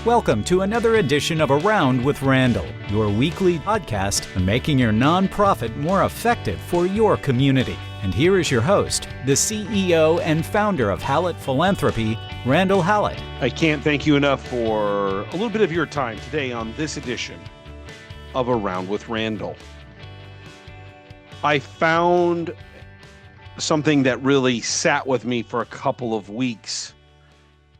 Welcome to another edition of Around with Randall, your weekly podcast on making your nonprofit more effective for your community. And here is your host, the CEO and founder of Hallett Philanthropy, Randall Hallett. I can't thank you enough for a little bit of your time today on this edition of Around with Randall. I found something that really sat with me for a couple of weeks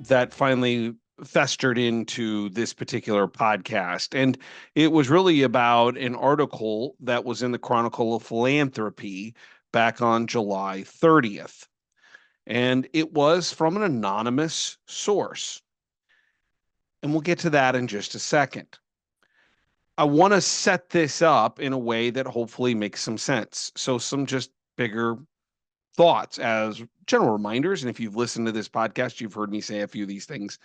that finally festered into this particular podcast. And it was really about an article that was in the Chronicle of Philanthropy back on July 30th. And it was from an anonymous source. And we'll get to that in just a second. I want to set this up in a way that hopefully makes some sense. So some just bigger thoughts as general reminders. And if you've listened to this podcast, you've heard me say a few of these things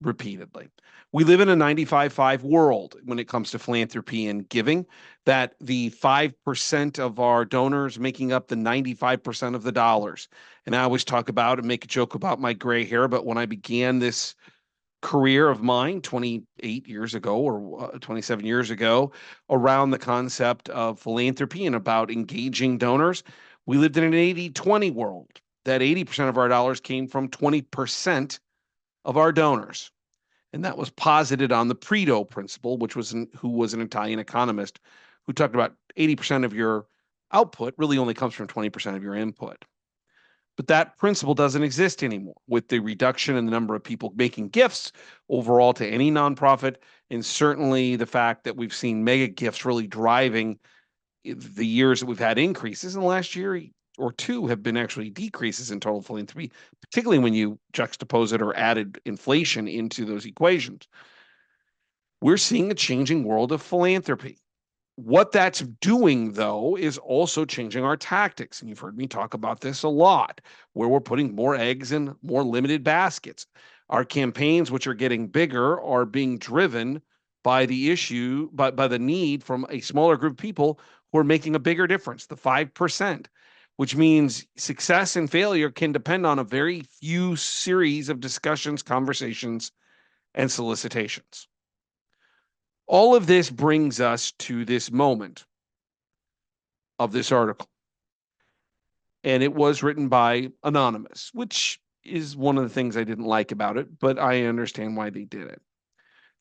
repeatedly. We live in a 95-5 world when it comes to philanthropy and giving, that the 5% of our donors making up the 95% of the dollars. And I always talk about and make a joke about my gray hair, but when I began this career of mine 28 years ago or 27 years ago around the concept of philanthropy and about engaging donors, we lived in an 80-20 world. That 80% of our dollars came from 20% of our donors. And that was posited on the Pareto principle, who was an Italian economist who talked about 80% of your output really only comes from 20% of your input. But that principle doesn't exist anymore with the reduction in the number of people making gifts overall to any nonprofit, and certainly the fact that we've seen mega gifts really driving the years that we've had increases. In the last year or two have been actually decreases in total philanthropy, particularly when you juxtapose it or added inflation into those equations. We're seeing a changing world of philanthropy. What that's doing, though, is also changing our tactics. And you've heard me talk about this a lot, where we're putting more eggs in more limited baskets. Our campaigns, which are getting bigger, are being driven by the issue, by the need from a smaller group of people who are making a bigger difference, the 5%. Which means success and failure can depend on a very few series of discussions, conversations, and solicitations. All of this brings us to this moment of this article. And it was written by Anonymous, which is one of the things I didn't like about it, but I understand why they did it.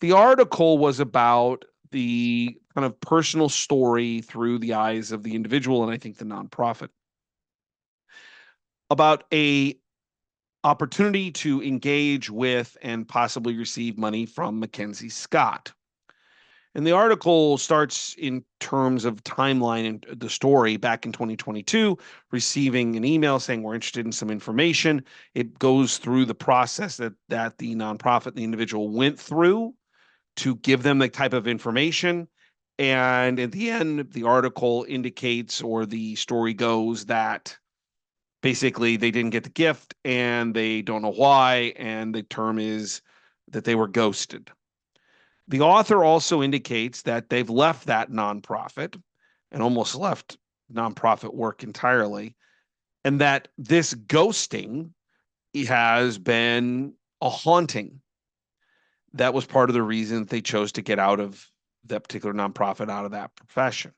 The article was about the kind of personal story through the eyes of the individual, and I think the nonprofit, about a opportunity to engage with and possibly receive money from Mackenzie Scott. And the article starts in terms of timeline and the story back in 2022, receiving an email saying we're interested in some information. It goes through the process that the nonprofit, the individual went through to give them the type of information. And at the end, the article indicates, or the story goes, that basically they didn't get the gift and they don't know why, and the term is that they were ghosted. The author also indicates that they've left that nonprofit and almost left nonprofit work entirely, and that this ghosting has been a haunting. That was part of the reason they chose to get out of that particular nonprofit, out of that profession.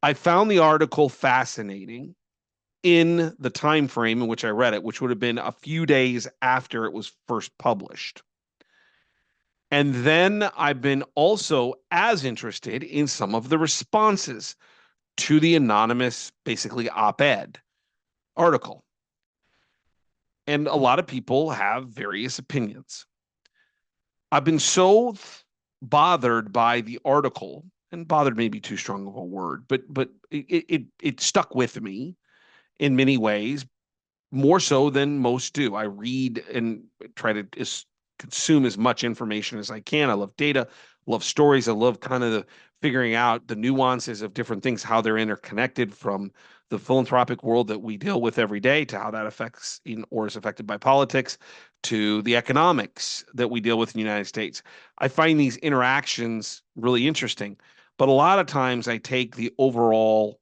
I found the article fascinating in the time frame in which I read it, which would have been a few days after it was first published. And then I've been also as interested in some of the responses to the anonymous, basically op-ed article. And a lot of people have various opinions. I've been so bothered by the article, and bothered may be too strong of a word, but it stuck with me in many ways, more so than most do. I read and try to consume as much information as I can. I love data, love stories. I love kind of figuring out the nuances of different things, how they're interconnected, from the philanthropic world that we deal with every day to how that affects or is affected by politics, to the economics that we deal with in the United States. I find these interactions really interesting, but a lot of times I take the overall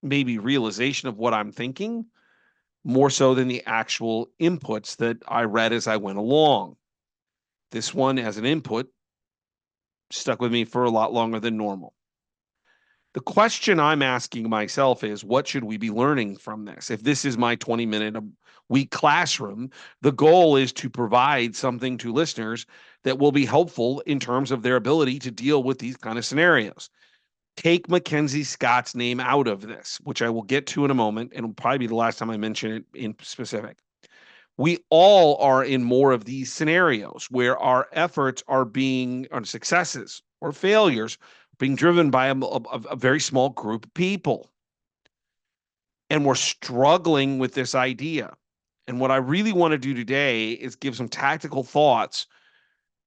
maybe realization of what I'm thinking more so than the actual inputs that I read as I went along. This one, as an input, stuck with me for a lot longer than normal. The question I'm asking myself is, what should we be learning from this? If this is my 20-minute a week classroom, the goal is to provide something to listeners that will be helpful in terms of their ability to deal with these kind of scenarios. Take Mackenzie Scott's name out of this, which I will get to in a moment, and it'll probably be the last time I mention it in specific. We all are in more of these scenarios where our efforts are being, or successes or failures, being driven by a very small group of people. And we're struggling with this idea. And what I really want to do today is give some tactical thoughts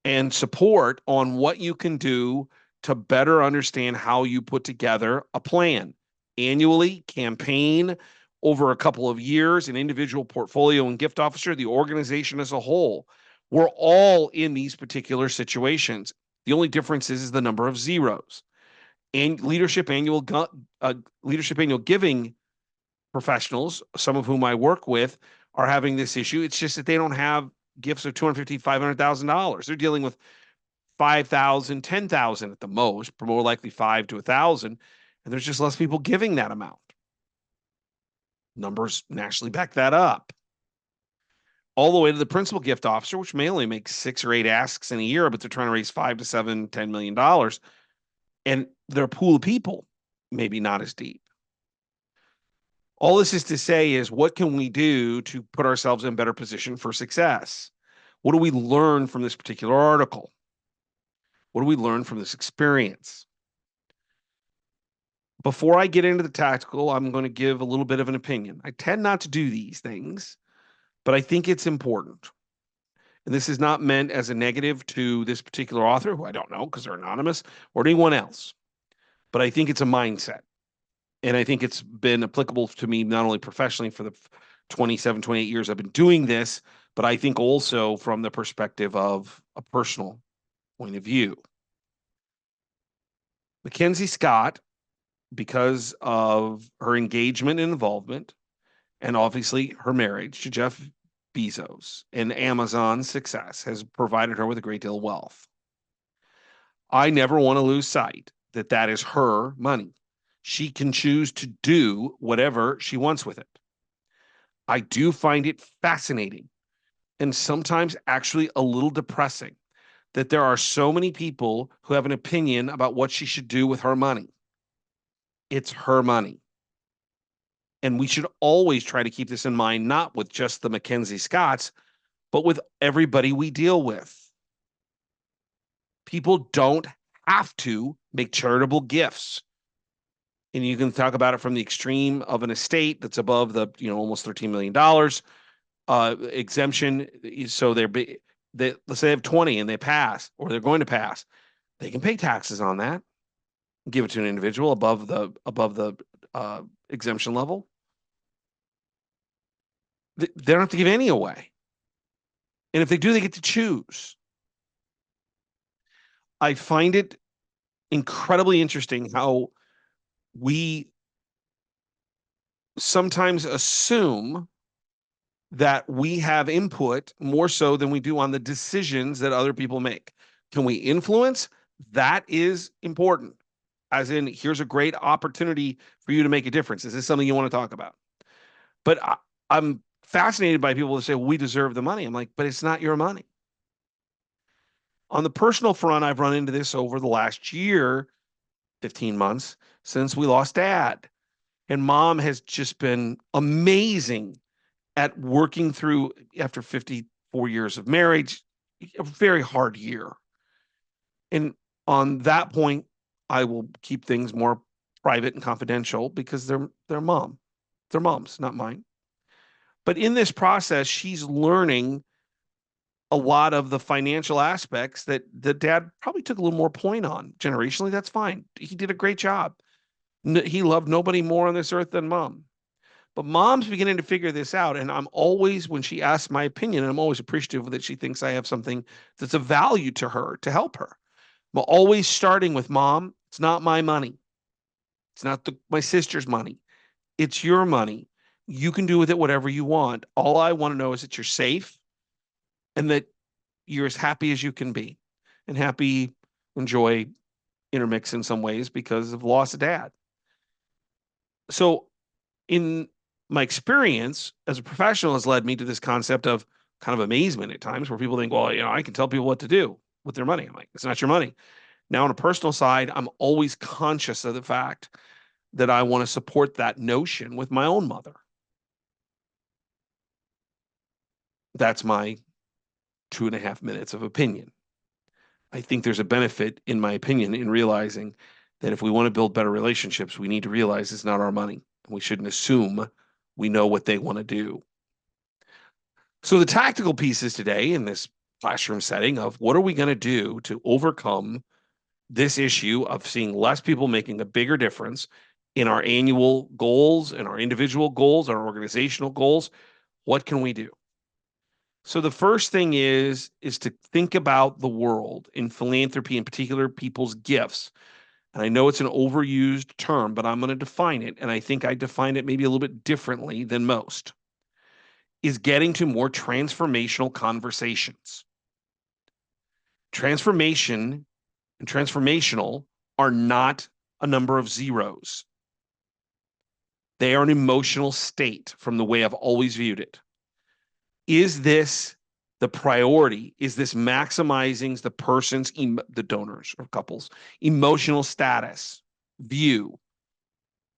and support on what you can do to better understand how you put together a plan annually, campaign, over a couple of years, an individual portfolio and gift officer, the organization as a whole. We're all in these particular situations. The only difference is the number of zeros. And leadership annual giving professionals, some of whom I work with, are having this issue. It's just that they don't have gifts of $250,000, $500,000. They're dealing with 5,000, 10,000 at the most, more likely 5 to 1,000, and there's just less people giving that amount. Numbers nationally back that up. All the way to the principal gift officer, which may only make 6 or 8 asks in a year, but they're trying to raise 5 to 7, $10 million, and their pool of people maybe not as deep. All this is to say is, what can we do to put ourselves in better position for success? What do we learn from this particular article? What do we learn from this experience? Before I get into the tactical, I'm going to give a little bit of an opinion. I tend not to do these things, but I think it's important. And this is not meant as a negative to this particular author, who I don't know because they're anonymous, or anyone else. But I think it's a mindset. And I think it's been applicable to me not only professionally for the 27, 28 years I've been doing this, but I think also from the perspective of a personal point of view. Mackenzie Scott, because of her engagement and involvement, and obviously her marriage to Jeff Bezos and Amazon's success, has provided her with a great deal of wealth. I never want to lose sight that that is her money. She can choose to do whatever she wants with it. I do find it fascinating and sometimes actually a little depressing that there are so many people who have an opinion about what she should do with her money. It's her money. And we should always try to keep this in mind, not with just the Mackenzie Scotts, but with everybody we deal with. People don't have to make charitable gifts. And you can talk about it from the extreme of an estate that's above the, almost $13 million exemption. So let's say they have 20 and they pass, or they're going to pass. They can pay taxes on that, give it to an individual above the exemption level. They don't have to give any away. And if they do, they get to choose. I find it incredibly interesting how we sometimes assume that we have input more so than we do on the decisions that other people make. Can we influence? That is important. As in, here's a great opportunity for you to make a difference. Is this something you want to talk about? But I'm fascinated by people that say, well, we deserve the money. I'm like, but it's not your money. On the personal front, I've run into this over the last year, 15 months, since we lost dad. And mom has just been amazing at working through, after 54 years of marriage, a very hard year. And on that point, I will keep things more private and confidential because they're mom's, not mine. But in this process, she's learning a lot of the financial aspects that the dad probably took a little more point on. Generationally, that's fine. He did a great job. He loved nobody more on this earth than mom. But mom's beginning to figure this out. And I'm always, when she asks my opinion, and I'm always appreciative that she thinks I have something that's of value to her to help her. I'm always starting with, Mom, it's not my money. It's not my sister's money. It's your money. You can do with it whatever you want. All I want to know is that you're safe and that you're as happy as you can be, and happy, enjoy, intermix in some ways because of loss of dad. So in my experience as a professional has led me to this concept of kind of amazement at times where people think, well, I can tell people what to do with their money. I'm like, it's not your money. Now, on a personal side, I'm always conscious of the fact that I want to support that notion with my own mother. That's my 2.5 minutes of opinion. I think there's a benefit, in my opinion, in realizing that if we want to build better relationships, we need to realize it's not our money. We shouldn't assume we know what they want to do. So the tactical pieces today in this classroom setting of what are we going to do to overcome this issue of seeing less people making a bigger difference in our annual goals and our individual goals, our organizational goals. What can we do? So the first thing is to think about the world in philanthropy, in particular, people's gifts. And I know it's an overused term, but I'm going to define it. And I think I define it maybe a little bit differently than most, is getting to more transformational conversations. Transformation and transformational are not a number of zeros. They are an emotional state from the way I've always viewed it. Is this the priority? Is this maximizing the person's, the donors or couples, emotional status, view?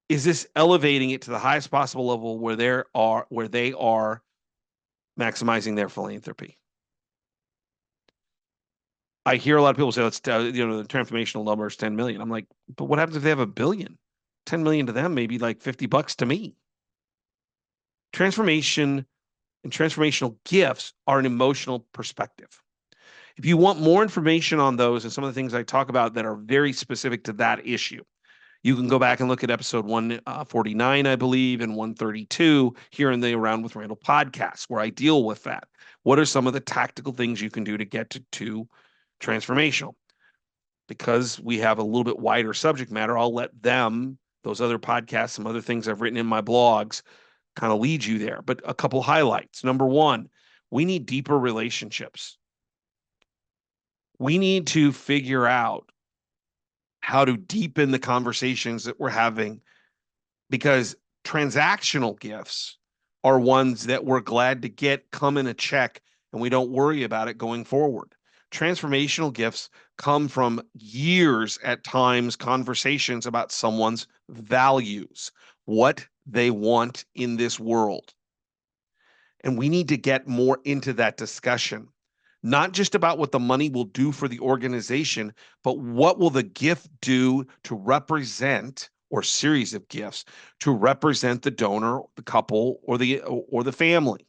Is this elevating it to the highest possible level where they are maximizing their philanthropy? I hear a lot of people say, let's the transformational number is 10 million. I'm like, but what happens if they have 1 billion? 10 million to them, maybe like $50 to me. Transformation and transformational gifts are an emotional perspective. If you want more information on those and some of the things I talk about that are very specific to that issue, you can go back and look at episode 149, I believe, and 132 here in the Around with Randall podcast, where I deal with that. What are some of the tactical things you can do to get to transformational? Because we have a little bit wider subject matter, I'll let them, those other podcasts, some other things I've written in my blogs, kind of lead you there. But a couple highlights. Number one, we need deeper relationships. We need to figure out how to deepen the conversations that we're having, because transactional gifts are ones that we're glad to get, come in a check, and we don't worry about it going forward. Transformational gifts come from years, at times, conversations about someone's values, what they want in this world. And we need to get more into that discussion, not just about what the money will do for the organization, but what will the gift do to represent, or series of gifts to represent the donor, the couple, or the family.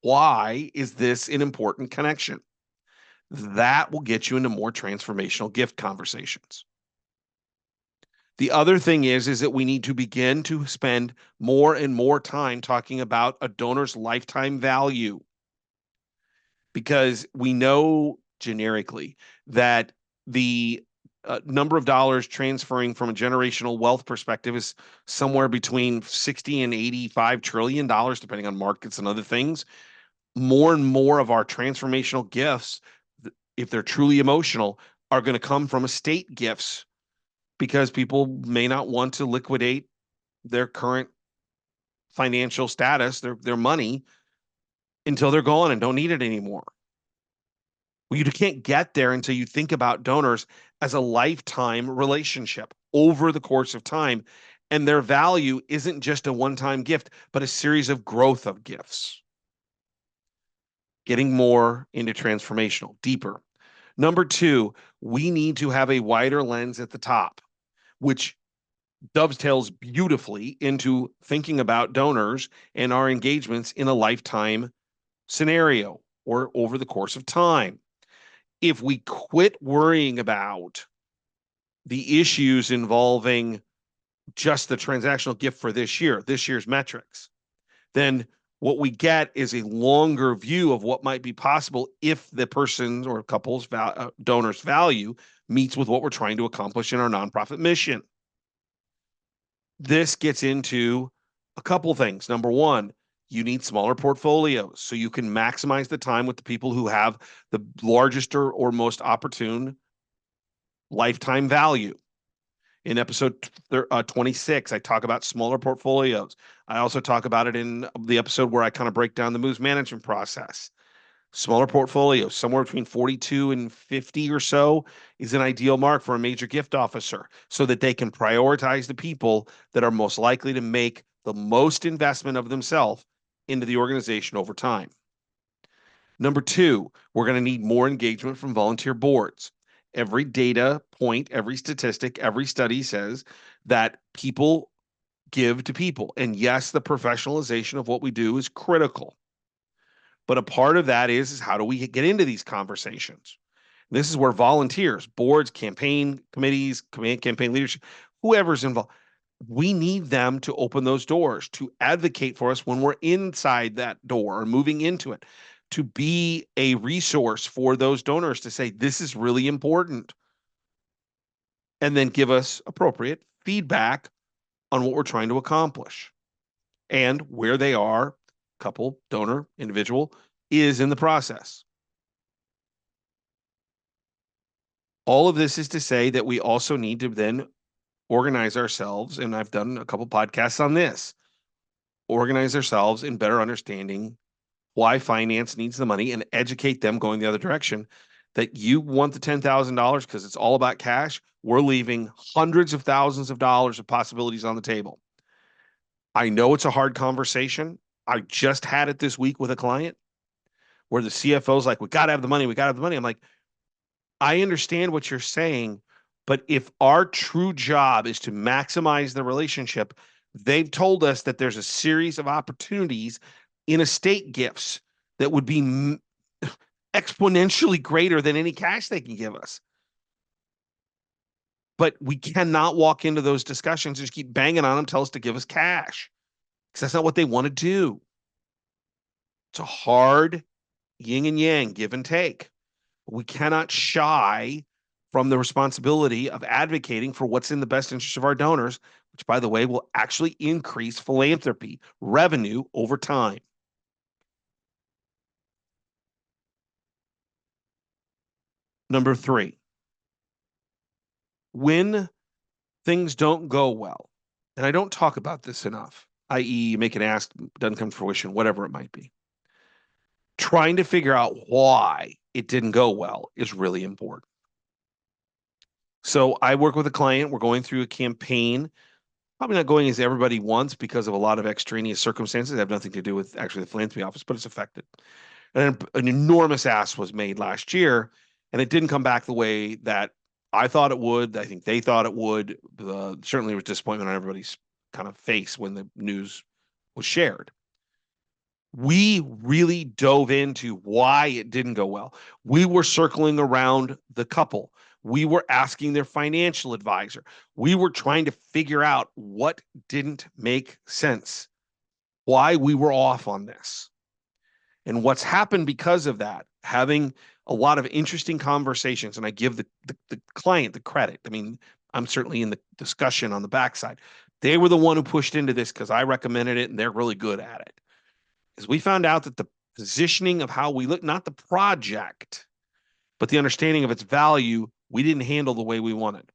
Why is this an important connection? That will get you into more transformational gift conversations. The other thing is that we need to begin to spend more and more time talking about a donor's lifetime value, because we know generically that the number of dollars transferring from a generational wealth perspective is somewhere between 60 and 85 trillion dollars, depending on markets and other things. More and more of our transformational gifts, if they're truly emotional, are going to come from estate gifts, because people may not want to liquidate their current financial status, their money, until they're gone and don't need it anymore. Well, you can't get there until you think about donors as a lifetime relationship over the course of time. And their value isn't just a one-time gift, but a series of growth of gifts. Getting more into transformational, deeper. Number two, we need to have a wider lens at the top, which dovetails beautifully into thinking about donors and our engagements in a lifetime scenario or over the course of time. If we quit worrying about the issues involving just the transactional gift for this year's metrics, then what we get is a longer view of what might be possible if the person or couple's donor's value meets with what we're trying to accomplish in our nonprofit mission. This gets into a couple things. Number one, You need smaller portfolios so you can maximize the time with the people who have the largest or most opportune lifetime value. In episode 26, I talk about smaller portfolios. I also talk about it in the episode where I kind of break down the moves management process. Smaller portfolios, somewhere between 42 and 50 or so, is an ideal mark for a major gift officer so that they can prioritize the people that are most likely to make the most investment of themselves into the organization over time. Number two, we're going to need more engagement from volunteer boards. Every data point, every statistic, every study says that people give to people. And yes, the professionalization of what we do is critical. But a part of that is how do we get into these conversations? This is where volunteers, boards, campaign committees, campaign leadership, whoever's involved, we need them to open those doors, to advocate for us when we're inside that door or moving into it, to be a resource for those donors to say, this is really important. And then give us appropriate feedback on what we're trying to accomplish and where they are, couple, donor, individual, is in the process. All of this is to say that we also need to then organize ourselves, and I've done a couple podcasts on this, organize ourselves in better understanding why finance needs the money and educate them going the other direction, that you want the $10,000 because it's all about cash. We're leaving hundreds of thousands of dollars of possibilities on the table. I know it's a hard conversation. I just had it this week with a client where the CFO's like, we got to have the money. We got to have the money. I'm like, I understand what you're saying, but if our true job is to maximize the relationship, they've told us that there's a series of opportunities in estate gifts that would be exponentially greater than any cash they can give us. But we cannot walk into those discussions and just keep banging on them, tell us to give us cash, because that's not what they want to do. It's a hard yin and yang, give and take. We cannot shy from the responsibility of advocating for what's in the best interest of our donors, which, by the way, will actually increase philanthropy revenue over time. Number three, when things don't go well, and I don't talk about this enough, i.e., you make an ask, doesn't come to fruition, whatever it might be, trying to figure out why it didn't go well is really important. So I work with a client. We're going through a campaign, probably not going as everybody wants because of a lot of extraneous circumstances that have nothing to do with actually the philanthropy office, but it's affected. And an enormous ask was made last year, and it didn't come back the way that I thought it would. I think they thought it would. Certainly, there was disappointment on everybody's kind of face when the news was shared. We really dove into why it didn't go well. We were circling around the couple. We were asking their financial advisor. We were trying to figure out what didn't make sense, why we were off on this. And what's happened because of that, having a lot of interesting conversations, and I give the client the credit. I mean, I'm certainly in the discussion on the backside. They were the one who pushed into this because I recommended it, and they're really good at it. Is we found out that the positioning of how we look, not the project, but the understanding of its value, we didn't handle the way we wanted.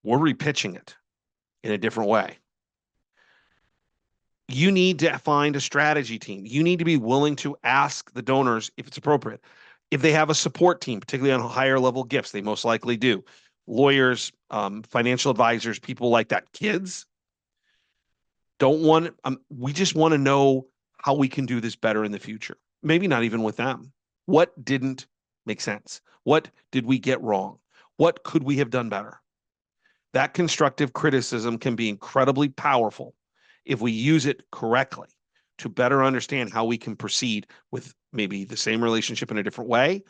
We're repitching it in a different way. You need to find a strategy team. You need to be willing to ask the donors if it's appropriate. If they have a support team, particularly on higher level gifts, they most likely do. Lawyers, financial advisors, people like that. Kids don't want, we just want to know how we can do this better in the future. Maybe not even with them. What didn't make sense? What did we get wrong? What could we have done better? That constructive criticism can be incredibly powerful if we use it correctly to better understand how we can proceed with maybe the same relationship in a different way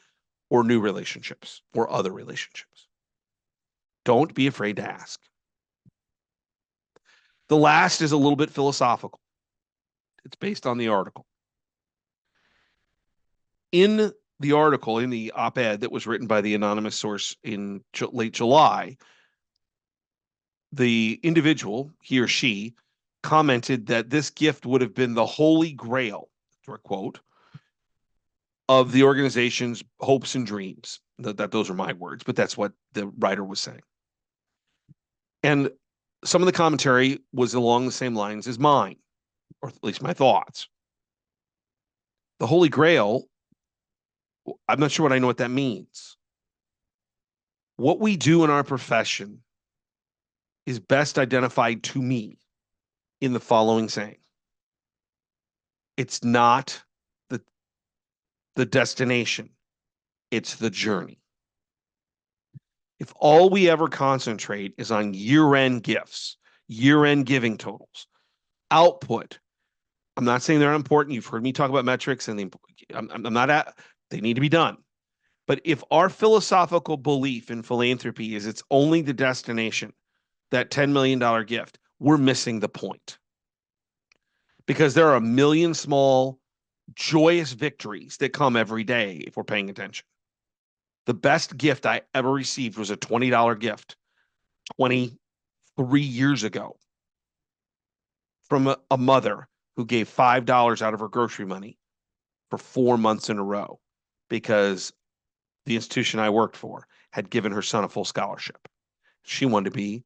or new relationships or other relationships. Don't be afraid to ask. The last is a little bit philosophical. It's based on the article. In the article, in the op-ed that was written by the anonymous source in late July, the individual, he or she, commented that this gift would have been the holy grail, direct quote, of the organization's hopes and dreams. That those are my words, but that's what the writer was saying. And some of the commentary was along the same lines as mine, or at least my thoughts. The Holy Grail, I'm not sure what I know what that means. What we do in our profession is best identified to me in the following saying. It's not the destination, it's the journey. If all we ever concentrate is on year-end gifts, year-end giving totals, output, I'm not saying they're unimportant. You've heard me talk about metrics, and I'm not at, they need to be done. But if our philosophical belief in philanthropy is it's only the destination, that $10 million gift, we're missing the point. Because there are a million small, joyous victories that come every day if we're paying attention. The best gift I ever received was a $20 gift 23 years ago from a mother who gave $5 out of her grocery money for 4 months in a row because the institution I worked for had given her son a full scholarship. She wanted to be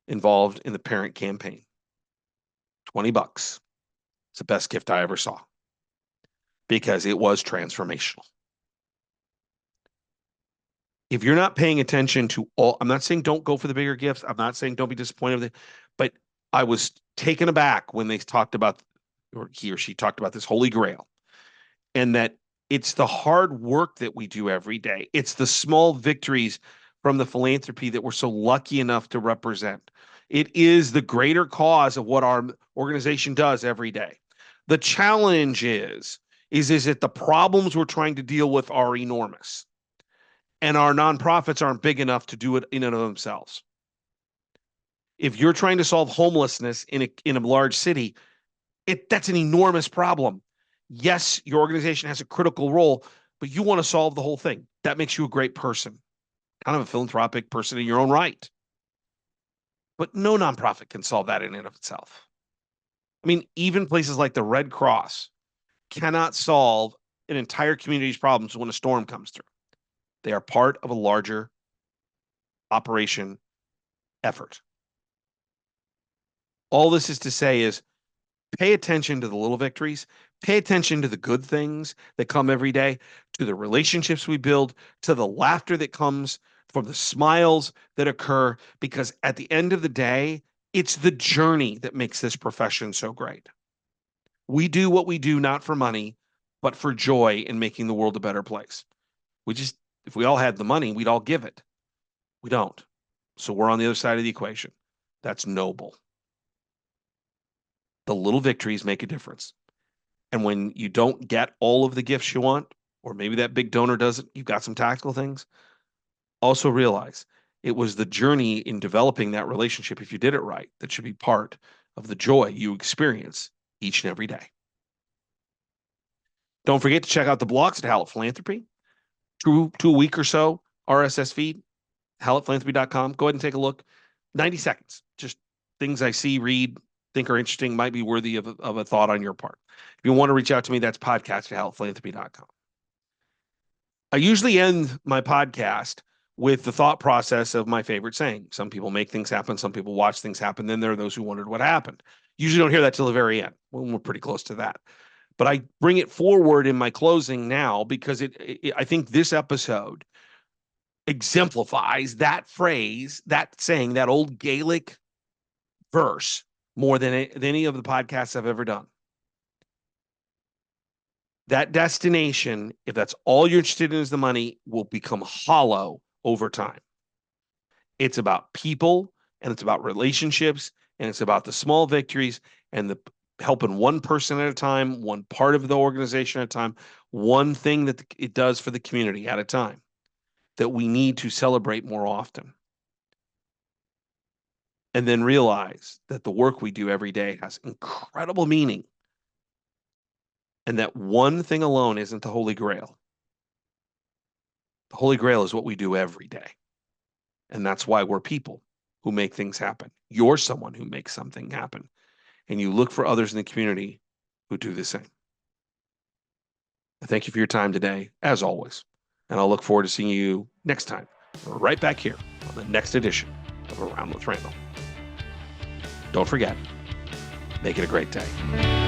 involved in the parent campaign. $20. It's the best gift I ever saw because it was transformational. If you're not paying attention to all, I'm not saying don't go for the bigger gifts. I'm not saying don't be disappointed with it, but I was taken aback when they talked about, or he or she talked about this Holy Grail, and that it's the hard work that we do every day. It's the small victories from the philanthropy that we're so lucky enough to represent. It is the greater cause of what our organization does every day. The challenge is that the problems we're trying to deal with are enormous, and our nonprofits aren't big enough to do it in and of themselves. If you're trying to solve homelessness in a large city, that's an enormous problem. Yes, your organization has a critical role, but you want to solve the whole thing. That makes you a great person, kind of a philanthropic person in your own right. But no nonprofit can solve that in and of itself. I mean, even places like the Red Cross cannot solve an entire community's problems when a storm comes through. They are part of a larger operation effort. All this is to say is pay attention to the little victories, pay attention to the good things that come every day, to the relationships we build, to the laughter that comes from the smiles that occur, because at the end of the day, it's the journey that makes this profession so great. We do what we do not for money, but for joy in making the world a better place. If we all had the money, we'd all give it. We don't. So we're on the other side of the equation. That's noble. The little victories make a difference. And when you don't get all of the gifts you want, or maybe that big donor doesn't, you've got some tactical things. Also realize it was the journey in developing that relationship, if you did it right, that should be part of the joy you experience each and every day. Don't forget to check out the blogs at Hallett Philanthropy. To a week or so, RSS feed, hallettphilanthropy.com. Go ahead and take a look. 90 seconds. Just things I see, read, think are interesting, might be worthy of a thought on your part. If you want to reach out to me, that's podcast at hallettphilanthropy.com. I usually end my podcast with the thought process of my favorite saying. Some people make things happen. Some people watch things happen. Then there are those who wondered what happened. Usually don't hear that till the very end. Well, we're pretty close to that. But I bring it forward in my closing now because I think this episode exemplifies that phrase, that saying, that old Gaelic verse more than any of the podcasts I've ever done. That destination, if that's all you're interested in is the money, will become hollow over time. It's about people, and it's about relationships, and it's about the small victories and the helping one person at a time, one part of the organization at a time, one thing that it does for the community at a time that we need to celebrate more often. And then realize that the work we do every day has incredible meaning. And that one thing alone isn't the Holy Grail. The Holy Grail is what we do every day. And that's why we're people who make things happen. You're someone who makes something happen. and you look for others in the community who do the same. Thank you for your time today, as always. And I'll look forward to seeing you next time, right back here on the next edition of Around with Randall. Don't forget, make it a great day.